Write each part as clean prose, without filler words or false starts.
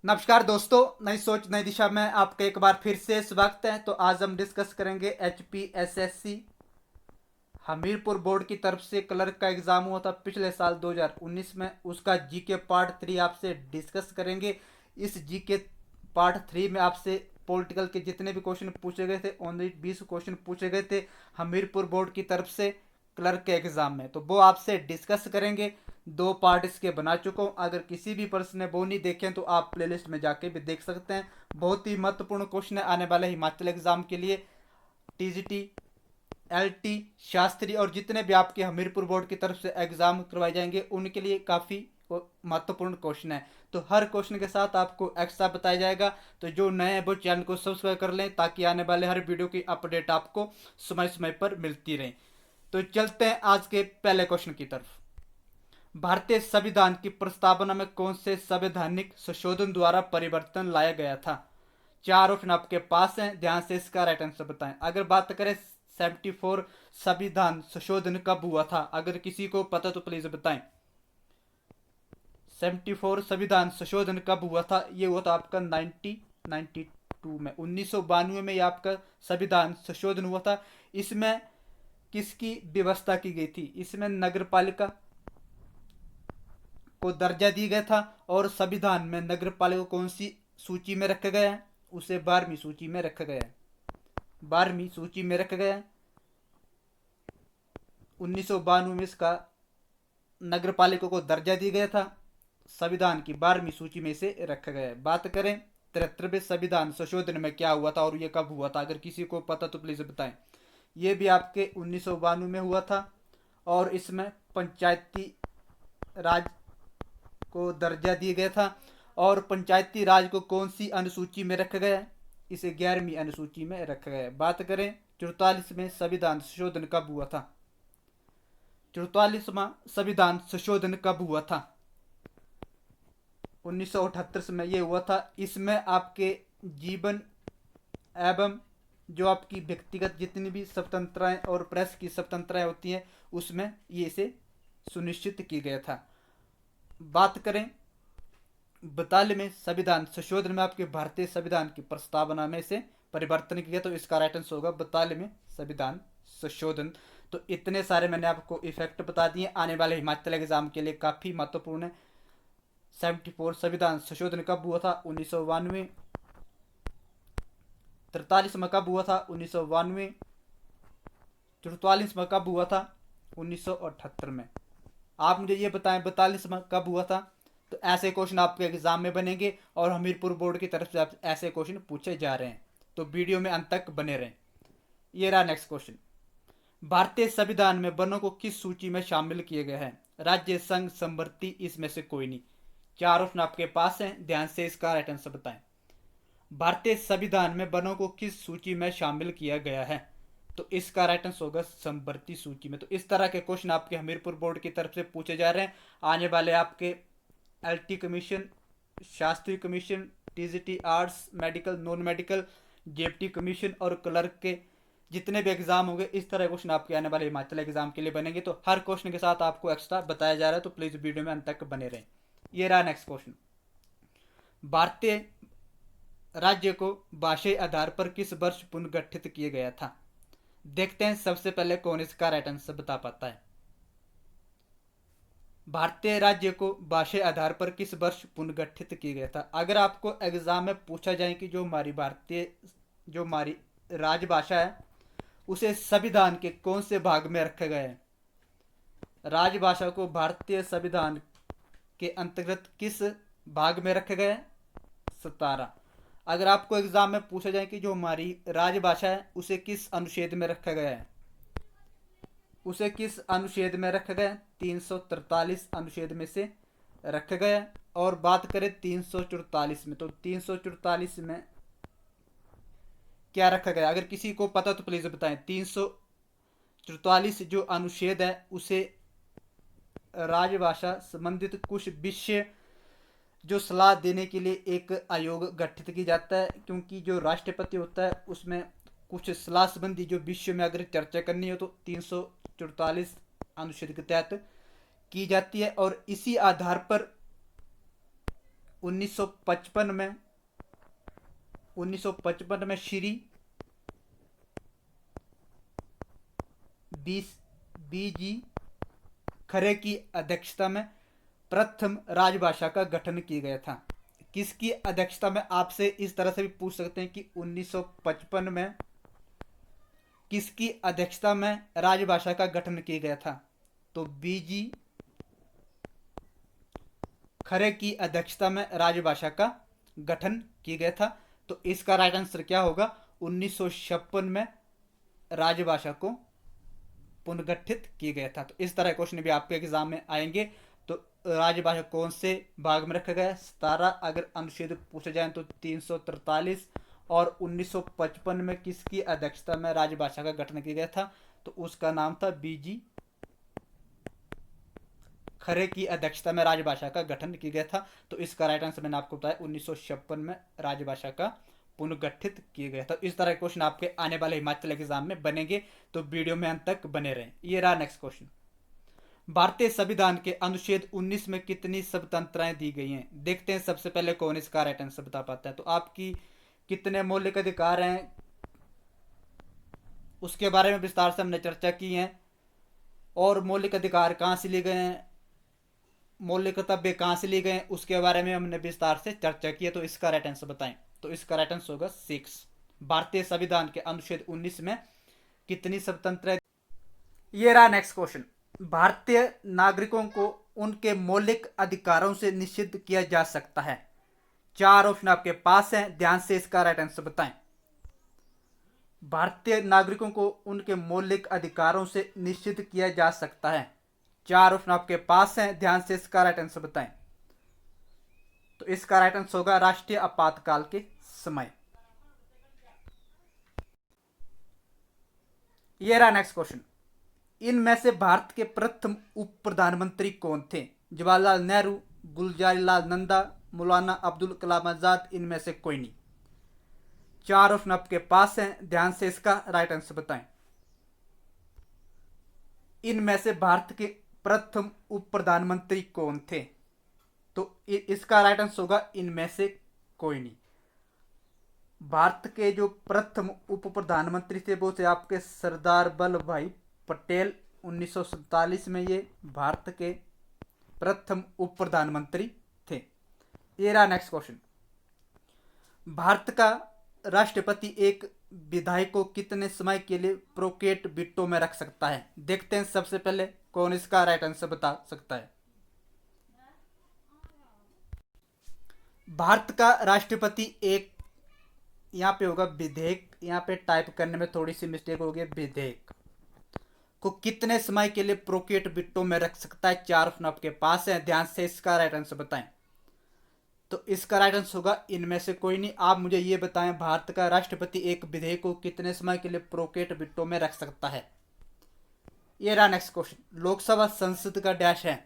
नमस्कार दोस्तों, नई सोच नई दिशा में आपका एक बार फिर से स्वागत है। तो आज हम डिस्कस करेंगे एचपीएसएससी हमीरपुर बोर्ड की तरफ से क्लर्क का एग्जाम हुआ था पिछले साल 2019 में। उसका जीके पार्ट 3 आपसे डिस्कस करेंगे। इस जीके पार्ट 3 में आपसे पॉलिटिकल के जितने भी क्वेश्चन पूछे गए थे, ओनली 20 क्वेश्चन पूछे गए थे हमीरपुर बोर्ड की तरफ से क्लर्क के एग्जाम में, तो वो आपसे डिस्कस करेंगे। दो पार्ट इसके बना चुका हूँ। अगर किसी भी पर्सन ने वो नहीं देखे तो आप प्लेलिस्ट में जाके भी देख सकते हैं। बहुत ही महत्वपूर्ण क्वेश्चन है आने वाले हिमाचल एग्जाम के लिए। टीजीटी, एलटी, शास्त्री और जितने भी आपके हमीरपुर बोर्ड की तरफ से एग्जाम करवाए जाएंगे उनके लिए काफ़ी महत्वपूर्ण क्वेश्चन है। तो हर क्वेश्चन के साथ आपको एक्स्ट्रा बताया जाएगा। तो जो नए हैं वो चैनल को सब्सक्राइब कर लें ताकि आने वाले हर वीडियो की अपडेट आपको समय समय पर मिलती रहे। तो चलते हैं आज के पहले क्वेश्चन की तरफ। भारतीय संविधान की प्रस्तावना में कौन से संवैधानिक संशोधन द्वारा परिवर्तन लाया गया था? चार ऑप्शन आपके पास हैं, ध्यान से इसका राइट आंसर बताएं। अगर बात करें 74 संविधान संशोधन कब हुआ था, अगर किसी को पता तो प्लीज बताएं। 74 संविधान संशोधन कब हुआ था? ये हुआ था आपका 1992 में, 1992 में ये आपका संविधान संशोधन हुआ था। इसमें किसकी व्यवस्था की गई थी? इसमें नगर पालिका को दर्जा दी गया था। और संविधान में नगर पालिका को कौन सी सूची में रखा गया है? उसे 12वीं सूची में रखा गया है। 12वीं सूची में रखा गया है। 1992 में इसका नगर पालिका को दर्जा दिया गया था। संविधान की 12वीं सूची में इसे रखा गया है। बात करें 73वें संविधान संशोधन में क्या हुआ था और ये कब हुआ था, अगर किसी को पता तो प्लीज बताएं। ये भी आपके 1992 में हुआ था और इसमें पंचायती राज को दर्जा दिया गया था। और पंचायती राज को कौन सी अनुसूची में रखा गया है? इसे 11वीं अनुसूची में रखा गया है। बात करें 44 में संविधान संशोधन कब हुआ था? 44वां संविधान संशोधन कब हुआ था? 1978 में ये हुआ था। इसमें आपके जीवन एवं जो आपकी व्यक्तिगत जितनी भी स्वतंत्रताएं और प्रेस की स्वतंत्रताएं होती हैं उसमें ये इसे सुनिश्चित किया गया था। बात करें 42वें संविधान संशोधन में आपके भारतीय संविधान की प्रस्तावना में से परिवर्तन किया, तो इसका राइट आंसर होगा 42वें संविधान संशोधन। तो इतने सारे मैंने आपको इफेक्ट बता दिए, आने वाले हिमाचल एग्जाम के लिए काफ़ी महत्वपूर्ण है। 74 संविधान संशोधन कब हुआ था? 1992। 43 में कब हुआ था? 1992। 44 में कब हुआ था? 1978 में। आप मुझे ये बताएं 42 में कब हुआ था? तो ऐसे क्वेश्चन आपके एग्जाम में बनेंगे और हमीरपुर बोर्ड की तरफ से ऐसे क्वेश्चन पूछे जा रहे हैं, तो वीडियो में अंत तक बने रहें। ये रहा नेक्स्ट क्वेश्चन। भारतीय संविधान में वनों को किस सूची में शामिल किया गया है? राज्य, संघ, संवर्ती, इसमें से कोई नहीं। चार ऑप्शन आपके पास हैं, ध्यान से इसका राइट आंसर बताएं। भारतीय संविधान में वनों को किस सूची में शामिल किया गया है? तो इसका राइट आंसर होगा संवर्ती सूची में। तो इस तरह के क्वेश्चन आपके हमीरपुर बोर्ड की तरफ से पूछे जा रहे हैं। आने वाले आपके LT commission, Shastri commission, TGT arts, medical, non medical, JFT commission और क्लर्क के जितने भी एग्जाम होंगे इस तरह क्वेश्चन आपके आने वाले हिमाचल एग्जाम के लिए बनेंगे। तो हर क्वेश्चन के साथ आपको एक्स्ट्रा बताया जा रहा है, तो प्लीज वीडियो में अंत तक बने रहें। ये रहा नेक्स्ट क्वेश्चन। भारतीय राज्य को भाषाई आधार पर किस वर्ष पुनर्गठित किया गया था? देखते हैं सबसे पहले कौन इसका राइट आंसर बता पाता है। भारतीय राज्य को भाषाई आधार पर किस वर्ष पुनर्गठित किया गया था? अगर आपको एग्जाम में पूछा जाए कि जो हमारी राजभाषा है उसे संविधान के कौन से भाग में रखा गया है? राजभाषा को भारतीय संविधान के अंतर्गत किस भाग में रखा गया है? 17। अगर आपको एग्जाम में पूछा जाए कि जो हमारी राजभाषा है उसे किस अनुच्छेद में रखा गया है, उसे किस अनुच्छेद में रखा गया? 343 अनुच्छेद में से रखा गया। और बात करें 344 में, तो 344 में क्या रखा गया? अगर किसी को पता तो प्लीज बताएं। 344 जो अनुच्छेद है उसे राजभाषा संबंधित कुछ विषय जो सलाह देने के लिए एक आयोग गठित की जाता है, क्योंकि जो राष्ट्रपति होता है उसमें कुछ सलाह संबंधी जो विषय में अगर चर्चा करनी हो तो 344 अनुच्छेद के तहत की जाती है। और इसी आधार पर 1955 में 1955 में श्री बीजी खरे की अध्यक्षता में प्रथम राजभाषा का गठन किया गया था। किसकी अध्यक्षता में, आपसे इस तरह से भी पूछ सकते हैं कि 1955 में किसकी अध्यक्षता में राजभाषा का गठन किया गया था। तो बीजी खरे की अध्यक्षता में राजभाषा का गठन किया गया था। तो इसका राइट आंसर क्या होगा, 1956 में राजभाषा को पुनर्गठित किया गया था। तो इस तरह क्वेश्चन भी आपके एग्जाम में आएंगे। तो राजभाषा कौन से भाग में रखा गया, 17। अगर अनुच्छेद पूछे जाए तो 343। और 1955 में किसकी अध्यक्षता में राजभाषा का गठन किया गया था, तो उसका नाम था बीजी खरे की अध्यक्षता में राजभाषा का गठन किया गया था। तो इसका राइट आंसर मैंने आपको बताया 1956 में राजभाषा का पुनर्गठित किया गया था। इस तरह के क्वेश्चन आपके आने वाले हिमाचल एग्जाम में बनेंगे, तो वीडियो में अंत तक बने रहें। ये रहा नेक्स्ट क्वेश्चन, भारतीय संविधान के अनुच्छेद 19 में कितनी स्वतंत्रताएं दी गई हैं। देखते हैं सबसे पहले कौन इसका राइट आंसर बता पाता है। तो आपकी कितने मौलिक अधिकार हैं उसके बारे में विस्तार से हमने चर्चा की है, और मौलिक अधिकार कहाँ से लिए गए हैं, मौलिक कर्तव्य कहाँ से लिए गए हैं, उसके बारे में हमने विस्तार से चर्चा की है। तो इसका राइट आंसर बताएं। तो इसका राइट आंसर होगा 6। भारतीय संविधान के अनुच्छेद 19 में कितनी स्वतंत्रता। ये रहा नेक्स्ट क्वेश्चन, भारतीय नागरिकों को उनके मौलिक अधिकारों से निषिद्ध किया जा सकता है। 4 ऑप्शन आपके पास हैं, ध्यान से इसका राइट आंसर बताएं। भारतीय नागरिकों को उनके मौलिक अधिकारों से निषिद्ध किया जा सकता है। 4 ऑप्शन आपके पास हैं, ध्यान से इसका राइट आंसर बताएं। तो इसका राइट आंसर होगा राष्ट्रीय आपातकाल के समय। ये रहा नेक्स्ट क्वेश्चन, इनमें से भारत के प्रथम उप प्रधानमंत्री कौन थे। जवाहरलाल नेहरू, गुलजारीलाल नंदा, मौलाना अब्दुल कलाम आजाद, इनमें से कोई नहीं। 4 ऑप्शन आपके पास हैं, ध्यान से इसका राइट आंसर बताएं। इनमें से भारत के प्रथम उप प्रधानमंत्री कौन थे, तो इसका राइट आंसर होगा इनमें से कोई नहीं। भारत के जो प्रथम उप प्रधानमंत्री थे वो थे आपके सरदार वल्लभ भाई पटेल। 1947 में ये भारत के प्रथम उप प्रधानमंत्री थे। ये रहा नेक्स्ट क्वेश्चन, भारत का राष्ट्रपति एक विधायक को कितने समय के लिए प्रोकेट बिट्टो में रख सकता है। देखते हैं सबसे पहले कौन इसका राइट आंसर बता सकता है। भारत का राष्ट्रपति एक, यहाँ पे होगा विधेयक, यहाँ पे टाइप करने में थोड़ी सी मिस्टेक हो गई, विधेयक को कितने समय के लिए प्रोकेट बिट्टो में रख सकता है। 4 ऑप्शन आपके पास है, ध्यान से इसका राइट आंसर बताएं। तो इसका राइट आंसर होगा इनमें से कोई नहीं। आप मुझे ये बताएं, भारत का राष्ट्रपति एक विधेयक को कितने समय के लिए प्रोकेट बिट्टो में रख सकता है। ये रहा नेक्स्ट क्वेश्चन, लोकसभा संसद का डैश है,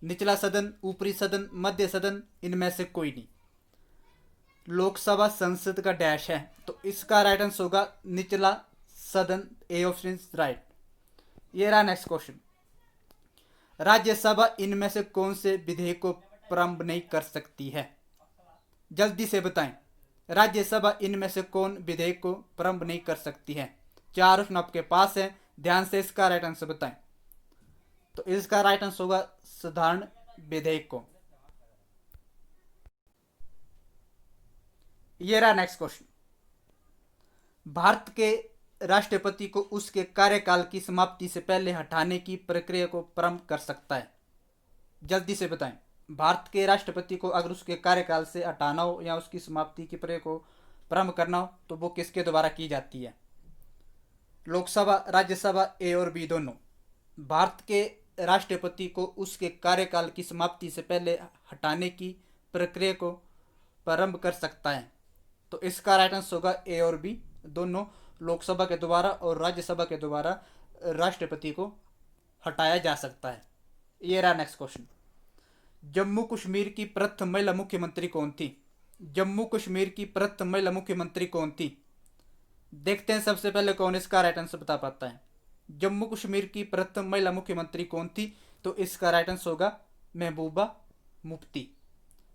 निचला सदन, ऊपरी सदन, मध्य सदन, इनमें से कोई नहीं। लोकसभा संसद का डैश है, तो इसका राइट आंसर होगा निचला सदन। A option is right. ये रहा नेक्स्ट क्वेश्चन, राज्यसभा इनमें से कौन से विधेयक को प्रारंभ नहीं कर सकती है। जल्दी से बताएं, राज्यसभा इनमें से कौन विधेयक को प्रारंभ नहीं कर सकती है। 4 ऑप्शन आपके पास है, ध्यान से इसका राइट आंसर बताएं। तो इसका राइट आंसर होगा साधारण विधेयक को। ये रहा नेक्स्ट क्वेश्चन, भारत के राष्ट्रपति को उसके कार्यकाल की समाप्ति से पहले हटाने की प्रक्रिया को प्रारंभ कर सकता है। जल्दी से बताएं, भारत के राष्ट्रपति को अगर उसके कार्यकाल से हटाना हो या उसकी समाप्ति की प्रक्रिया को प्रारंभ करना हो तो वो किसके द्वारा की जाती है। लोकसभा, राज्यसभा, ए और बी दोनों। भारत के राष्ट्रपति को उसके कार्यकाल की समाप्ति से पहले हटाने की प्रक्रिया को प्रारंभ कर सकता है। तो इसका राइट आंसर होगा ए और बी दोनों, लोकसभा के द्वारा और राज्यसभा के द्वारा राष्ट्रपति को हटाया जा सकता है। ये रहा नेक्स्ट क्वेश्चन, जम्मू कश्मीर की प्रथम महिला मुख्यमंत्री कौन थी। जम्मू कश्मीर की प्रथम महिला मुख्यमंत्री कौन थी। देखते हैं सबसे पहले कौन इसका राइट आंसर बता पाता है। जम्मू कश्मीर की प्रथम महिला मुख्यमंत्री कौन थी, तो इसका राइट आंसर होगा महबूबा मुफ्ती।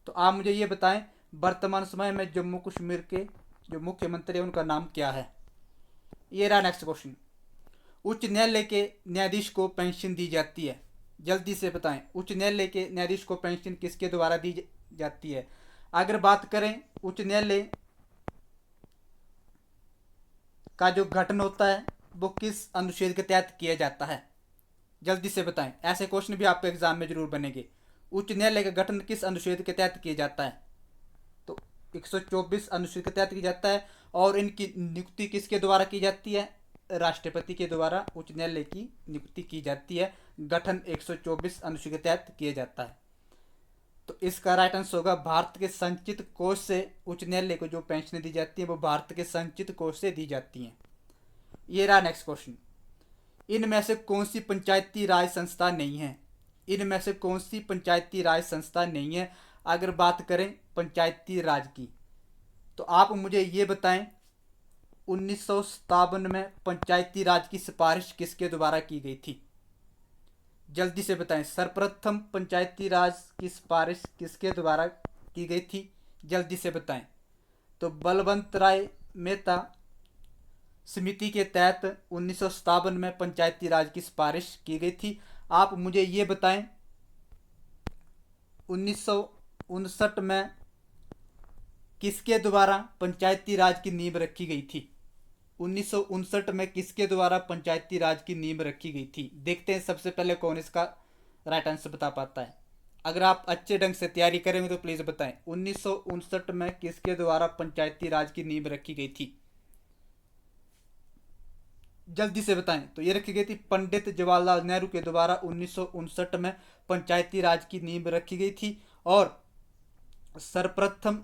तो तो आप मुझे ये बताएं वर्तमान समय में जम्मू कश्मीर के जो मुख्यमंत्री है उनका नाम क्या है। ये रहा नेक्स्ट क्वेश्चन। उच्च न्यायालय के न्यायाधीश को पेंशन दी जाती है, जल्दी से बताएं उच्च न्यायालय के न्यायाधीश को पेंशन किसके द्वारा दी जाती है। अगर बात करें उच्च न्यायालय का जो गठन होता है वो किस अनुच्छेद के तहत किया जाता है, जल्दी से बताएं। ऐसे क्वेश्चन भी आपके एग्जाम में जरूर बनेंगे। उच्च न्यायालय का गठन किस अनुच्छेद के तहत किया जाता है, तो 124 अनुच्छेद के तहत किया जाता है। और इनकी नियुक्ति किसके द्वारा की जाती है, राष्ट्रपति के द्वारा उच्च न्यायालय की नियुक्ति की जाती है। गठन 124 अनुच्छेद के तहत किया जाता है। तो इसका राइट आंसर होगा भारत के संचित कोष से उच्च न्यायालय को जो पेंशन दी जाती है वो भारत के संचित कोष से दी जाती हैं। ये रहा नेक्स्ट क्वेश्चन। इनमें से कौन सी पंचायती राज संस्था नहीं है, इनमें से कौन सी पंचायती राज संस्था नहीं है। अगर बात करें पंचायती राज की तो आप मुझे ये बताएं 1957 में पंचायती राज की सिफारिश किसके द्वारा की गई थी, जल्दी से बताएं। सर्वप्रथम पंचायती राज की सिफारिश किसके द्वारा की गई थी, जल्दी से बताएं। तो बलवंत राय मेहता समिति के तहत 1957 में पंचायती राज की सिफारिश की गई थी। आप मुझे ये बताएं 1959 में किसके द्वारा पंचायती राज की नींव रखी गई थी, 1959 में किसके द्वारा पंचायती राज की नींव रखी गई थी। देखते हैं सबसे पहले कौन इसका राइट आंसर बता पाता है। अगर आप अच्छे ढंग से तैयारी करेंगे तो प्लीज़ बताएं 1959 में किसके द्वारा पंचायती राज की नींव रखी गई थी, जल्दी से बताएं। तो ये रखी गई थी पंडित जवाहरलाल नेहरू के द्वारा 1959 में पंचायती राज की नींव रखी गई थी। और सर्वप्रथम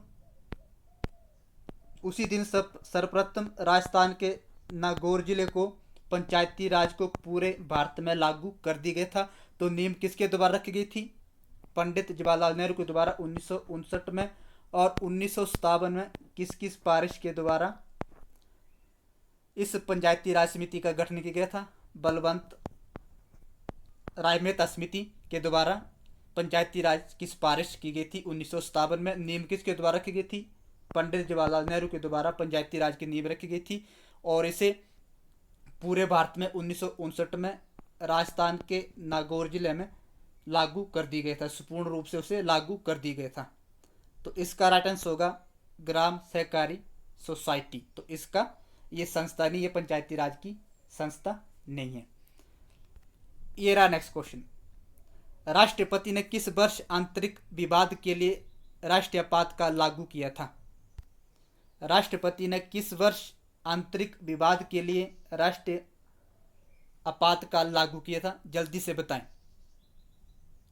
उसी दिन सर्वप्रथम राजस्थान के नागौर जिले को पंचायती राज को पूरे भारत में लागू कर दी गया था। तो नींव किसके द्वारा रखी गई थी, पंडित जवाहरलाल नेहरू के द्वारा 1959 में। और 1957 में किसकी सिफारिश के द्वारा इस पंचायती राज समिति का गठन किया गया था, बलवंत राय मेहता समिति के द्वारा पंचायती राज की सिफारिश की गई थी 1957 में। नींव किसके द्वारा रखी गई थी, पंडित जवाहरलाल नेहरू के द्वारा पंचायती राज की नींव रखी गई थी। और इसे पूरे भारत में 1959 में राजस्थान के नागौर जिले में लागू कर दी गया था, संपूर्ण रूप से उसे लागू कर दी गया था। तो इसका राइट आंसर होगा ग्राम सहकारी सोसाइटी। तो इसका ये संस्था नहीं, ये पंचायती राज की संस्था नहीं है। ये रहा नेक्स्ट क्वेश्चन। राष्ट्रपति ने किस वर्ष आंतरिक विवाद के लिए राष्ट्रीय आपातकाल लागू किया था, राष्ट्रपति ने किस वर्ष आंतरिक विवाद के लिए राष्ट्रीय आपातकाल लागू किया था, जल्दी से बताएं।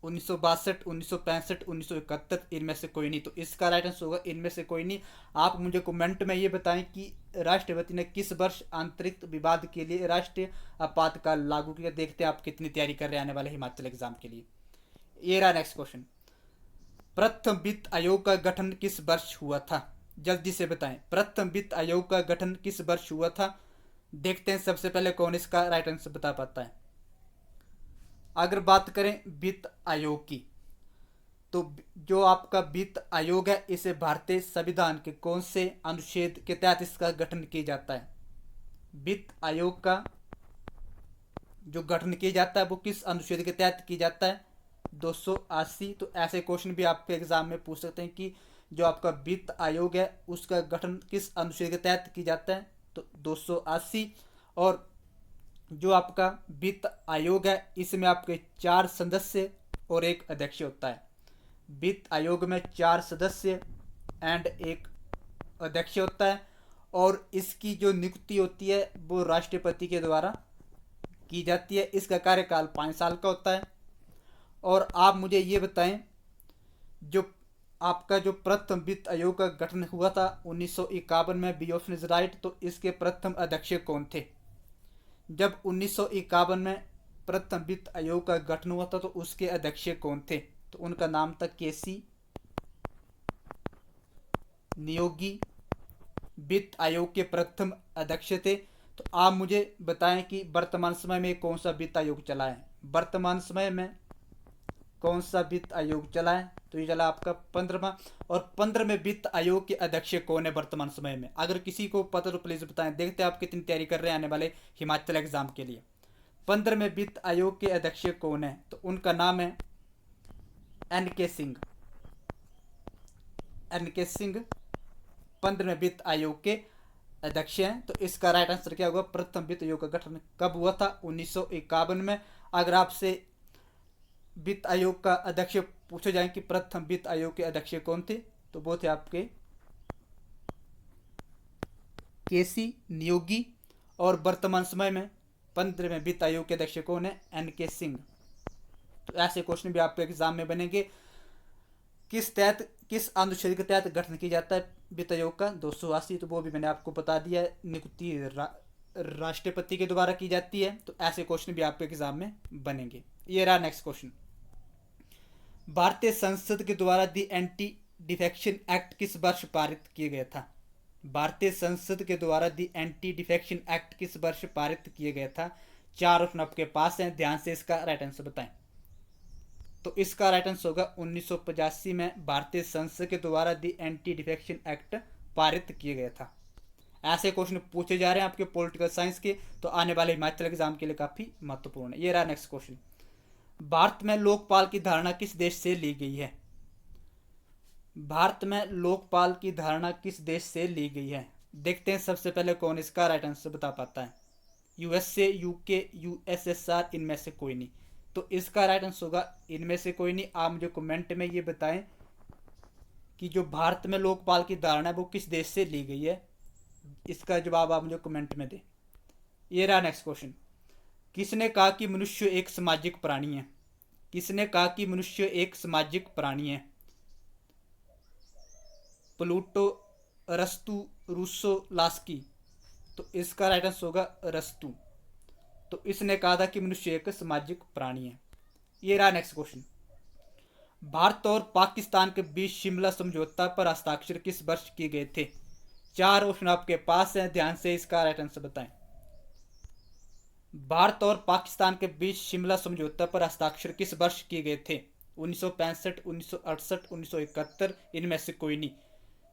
1962, 1965, 1971, इनमें से कोई नहीं। तो इसका राइट आंसर होगा इनमें से कोई नहीं। आप मुझे कमेंट में ये बताएं कि राष्ट्रपति ने किस वर्ष आंतरिक विवाद के लिए राष्ट्रीय आपातकाल लागू किया। देखते हैं आप कितनी तैयारी कर रहे हैं आने वाले हिमाचल एग्जाम के लिए। ये रहा नेक्स्ट क्वेश्चन। प्रथम वित्त आयोग का गठन किस वर्ष हुआ था, जल्दी से बताएं। प्रथम वित्त आयोग का गठन किस वर्ष हुआ था। देखते हैं सबसे पहले कौन इसका राइट आंसर बता पाता है। अगर बात करें वित्त आयोग की तो जो आपका वित्त आयोग है इसे भारतीय संविधान के कौन से अनुच्छेद के तहत इसका गठन किया जाता है। वित्त आयोग का जो गठन किया जाता है वो किस अनुच्छेद के तहत किया जाता है, 280। तो ऐसे क्वेश्चन भी आपके एग्जाम में पूछ सकते हैं कि जो आपका वित्त आयोग है उसका गठन किस अनुच्छेद के तहत किया जाता है, तो 280। और जो आपका वित्त आयोग है इसमें आपके 4 सदस्य और 1 अध्यक्ष होता है। वित्त आयोग में 4 सदस्य एंड 1 अध्यक्ष होता है। और इसकी जो नियुक्ति होती है वो राष्ट्रपति के द्वारा की जाती है। इसका कार्यकाल 5 साल का होता है। और आप मुझे ये बताएं जो आपका जो प्रथम वित्त आयोग का गठन हुआ था 1951 में, बी ऑप्शन इज राइट। तो इसके प्रथम अध्यक्ष कौन थे। जब 1951 में प्रथम वित्त आयोग का गठन हुआ था तो उसके अध्यक्ष कौन थे, तो उनका नाम था केसी नियोगी। वित्त आयोग के प्रथम अध्यक्ष थे। तो आप मुझे बताएं कि वर्तमान समय में कौन सा वित्त आयोग चला है। वर्तमान समय में कौन सा वित्त आयोग चला है? तो ये चला आपका 15वां। और 15वें वित्त आयोग के अध्यक्ष कौन है वर्तमान समय में? अगर किसी को पता तो प्लीज बताएं। देखते हैं आप कितनी तैयारी कर रहे हैं आने वाले हिमाचल एग्जाम के लिए। 15वें वित्त आयोग के अध्यक्ष कौन है? तो उनका नाम है NK सिंह। NK सिंह 15वें वित्त आयोग के अध्यक्ष हैं। तो इसका राइट आंसर क्या होगा? प्रथम वित्त आयोग का गठन कब हुआ था? 1951 में। अगर आपसे वित्त आयोग का अध्यक्ष पूछे जाए कि प्रथम वित्त आयोग के अध्यक्ष कौन थे, तो वो थे आपके KC नियोगी। और वर्तमान समय में 15वें वित्त आयोग के अध्यक्ष कौन है? NK सिंह। तो ऐसे क्वेश्चन भी आपके एग्जाम में बनेंगे। किस अनुच्छेद के तहत गठन किया जाता है वित्त आयोग का? 280। तो वो भी मैंने आपको बता दिया है, नियुक्ति राष्ट्रपति के द्वारा की जाती है। तो ऐसे क्वेश्चन भी आपके एग्जाम में बनेंगे। ये रहा नेक्स्ट क्वेश्चन। भारतीय संसद के द्वारा दी एंटी डिफेक्शन एक्ट किस वर्ष पारित किया गया था? भारतीय संसद के द्वारा दी एंटी डिफेक्शन एक्ट किस वर्ष पारित किया गया था? 4 ऑप्शन आपके पास हैं, ध्यान से इसका राइट आंसर बताएं। तो इसका राइट आंसर होगा 1985 में भारतीय संसद के द्वारा दी एंटी डिफेक्शन एक्ट पारित किया गया था। ऐसे क्वेश्चन पूछे जा रहे हैं आपके पॉलिटिकल साइंस के, तो आने वाले हिमाचल एग्जाम के लिए काफी महत्वपूर्ण है। ये रहा नेक्स्ट क्वेश्चन। भारत में लोकपाल की धारणा किस देश से ली गई है? भारत में लोकपाल की धारणा किस देश से ली गई है? देखते हैं सबसे पहले कौन इसका राइट आंसर बता पाता है। USA, UK, USSR, इनमें से कोई नहीं। तो इसका राइट आंसर होगा इनमें से कोई नहीं। आप मुझे कमेंट में ये बताएं कि जो भारत में लोकपाल की धारणा है वो किस देश से ली गई है। इसका जवाब आप मुझे कमेंट में दें। ये रहा नेक्स्ट क्वेश्चन। किसने कहा कि मनुष्य एक सामाजिक प्राणी है? किसने कहा कि मनुष्य एक सामाजिक प्राणी है? प्लूटो, अरस्तु, रूसो, लास्की। तो इसका राइट आंसर होगा अरस्तु। तो इसने कहा था कि मनुष्य एक सामाजिक प्राणी है। ये रहा नेक्स्ट क्वेश्चन। भारत और पाकिस्तान के बीच शिमला समझौता पर हस्ताक्षर किस वर्ष किए गए थे? 4 ऑप्शन आपके पास हैं, ध्यान से इसका राइट आंसर बताएं। भारत और पाकिस्तान के बीच शिमला समझौता पर हस्ताक्षर किस वर्ष किए गए थे? 1965, 1968, 1971, इनमें से कोई नहीं।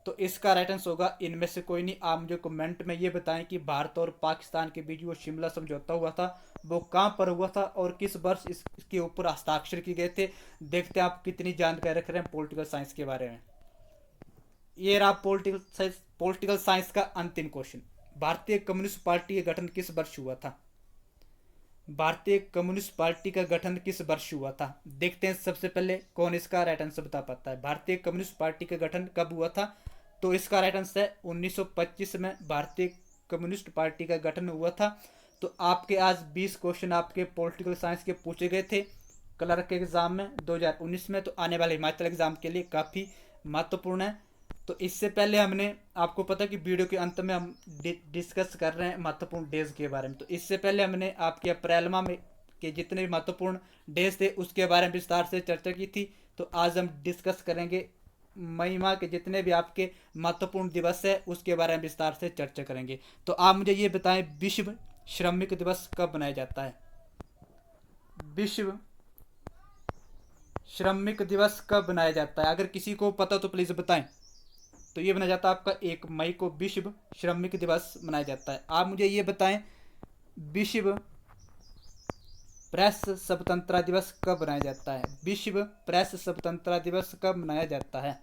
तो इसका राइट आंसर होगा इनमें से कोई नहीं। आप मुझे कमेंट में ये बताएं कि भारत और पाकिस्तान के बीच वो शिमला समझौता हुआ था वो कहाँ पर हुआ था और किस वर्ष इसके ऊपर हस्ताक्षर किए गए थे। देखते हैं आप कितनी जानकारी रख रहे हैं पॉलिटिकल साइंस के बारे में। ये रहा पॉलिटिकल साइंस का अंतिम क्वेश्चन। भारतीय कम्युनिस्ट पार्टी का गठन किस वर्ष हुआ था? भारतीय कम्युनिस्ट पार्टी का गठन किस वर्ष हुआ था? देखते हैं सबसे पहले कौन इसका राइट आंसर बता पाता है। भारतीय कम्युनिस्ट पार्टी का गठन कब हुआ था? तो इसका राइट आंसर है 1925 में भारतीय कम्युनिस्ट पार्टी का गठन हुआ था। तो आपके आज 20 क्वेश्चन आपके पॉलिटिकल साइंस के पूछे गए थे क्लर्क के एग्जाम में 2019 में। तो आने वाले हिमाचल एग्जाम के लिए काफ़ी महत्वपूर्ण है। तो इससे पहले हमने आपको पता कि वीडियो के अंत में हम डिस्कस कर रहे हैं महत्वपूर्ण डेज के बारे में। तो इससे पहले हमने आपके अप्रैल माह में के जितने भी महत्वपूर्ण डेज थे उसके बारे में विस्तार से चर्चा की थी। तो आज हम डिस्कस करेंगे मई माह के जितने भी आपके महत्वपूर्ण दिवस है उसके बारे में विस्तार से चर्चा करेंगे। तो आप मुझे ये बताएं विश्व श्रमिक दिवस कब मनाया जाता है? विश्व श्रमिक दिवस कब मनाया जाता है? अगर किसी को पता तो प्लीज़ बताएं। तो ये मनाया जाता है आपका 1 मई को विश्व श्रमिक दिवस मनाया जाता है। आप मुझे ये बताएं विश्व प्रेस स्वतंत्रता दिवस कब मनाया जाता है? विश्व प्रेस स्वतंत्रता दिवस कब मनाया जाता है?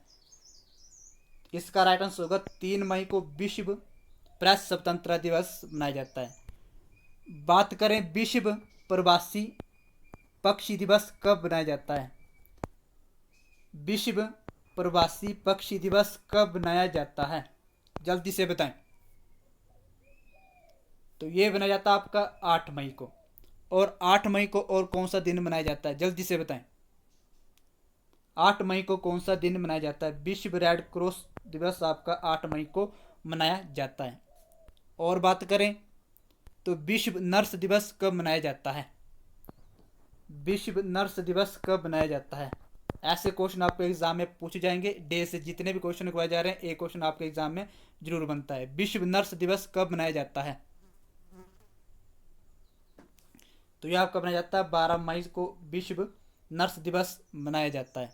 इसका राइट आंसर होगा 3 मई को विश्व प्रेस स्वतंत्रता दिवस मनाया जाता है। बात करें विश्व प्रवासी पक्षी दिवस कब मनाया जाता है? विश्व प्रवासी पक्षी दिवस कब मनाया जाता है? जल्दी से बताएं। तो ये मनाया जाता है आपका 8 मई को। और 8 मई को और कौन सा दिन मनाया जाता है? जल्दी से बताएं। 8 मई को कौन सा दिन मनाया जाता है? विश्व रेड क्रॉस दिवस आपका 8 मई को मनाया जाता है। और बात करें तो विश्व नर्स दिवस कब मनाया जाता है? विश्व नर्स दिवस कब मनाया जाता है? ऐसे क्वेश्चन आपके एग्जाम में पूछे जाएंगे। डे से जितने भी क्वेश्चन करवाए जा रहे हैं एक क्वेश्चन आपके एग्जाम में जरूर बनता है। विश्व नर्स दिवस कब मनाया जाता है? तो यह आपका मनाया जाता है 12 मई को विश्व नर्स दिवस मनाया जाता है।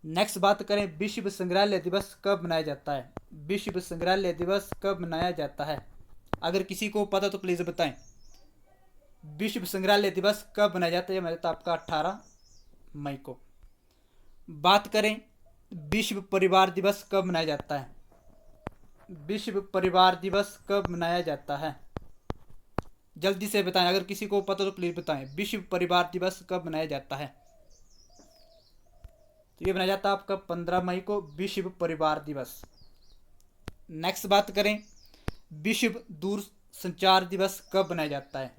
नेक्स्ट बात करें, विश्व संग्रहालय दिवस कब मनाया जाता है। विश्व संग्रहालय दिवस कब मनाया जाता है, अगर किसी को पता तो प्लीज़ बताएं। विश्व संग्रहालय दिवस कब मनाया जाता है, मनाया जाता है आपका 18 मई को। बात करें विश्व परिवार दिवस कब मनाया जाता है। विश्व परिवार दिवस कब मनाया जाता है, जल्दी से बताएं, अगर किसी को पता तो प्लीज बताएं। विश्व परिवार दिवस कब मनाया जाता है, तो ये मनाया जाता है आपका 15 मई को, विश्व परिवार दिवस। नेक्स्ट बात करें, विश्व दूर संचार दिवस कब मनाया जाता है।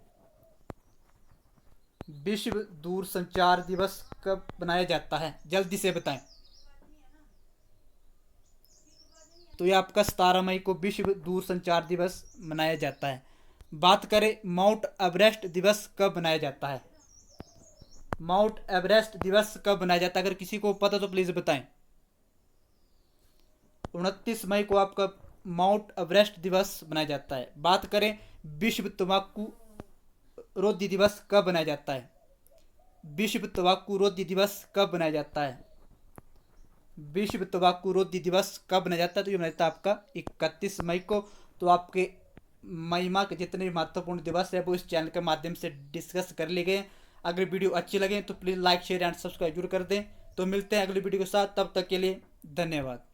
विश्व दूर संचार दिवस कब मनाया जाता है, जल्दी से बताएं। तो ये आपका 17 मई को विश्व दूर संचार दिवस मनाया जाता है। बात करें माउंट एवरेस्ट दिवस कब मनाया जाता है। माउंट एवरेस्ट दिवस कब मनाया जाता है, अगर किसी को पता तो प्लीज बताएं। 29 मई को आपका माउंट एवरेस्ट दिवस मनाया जाता है। बात करें विश्व तंबाकू रोधी दिवस कब मनाया जाता है। विश्व तंबाकू रोधी दिवस कब मनाया जाता है। विश्व तंबाकू रोधी दिवस कब मनाया जाता है, तो ये मनाया जाता है आपका 31 मई को। तो आपके महिमा के जितने भी महत्वपूर्ण दिवस है वो इस चैनल के माध्यम से डिस्कस कर लिए गए। अगर वीडियो अच्छी लगे तो please like share and subscribe जरूर कर दें। तो मिलते हैं अगली वीडियो के साथ, तब तक के लिए धन्यवाद।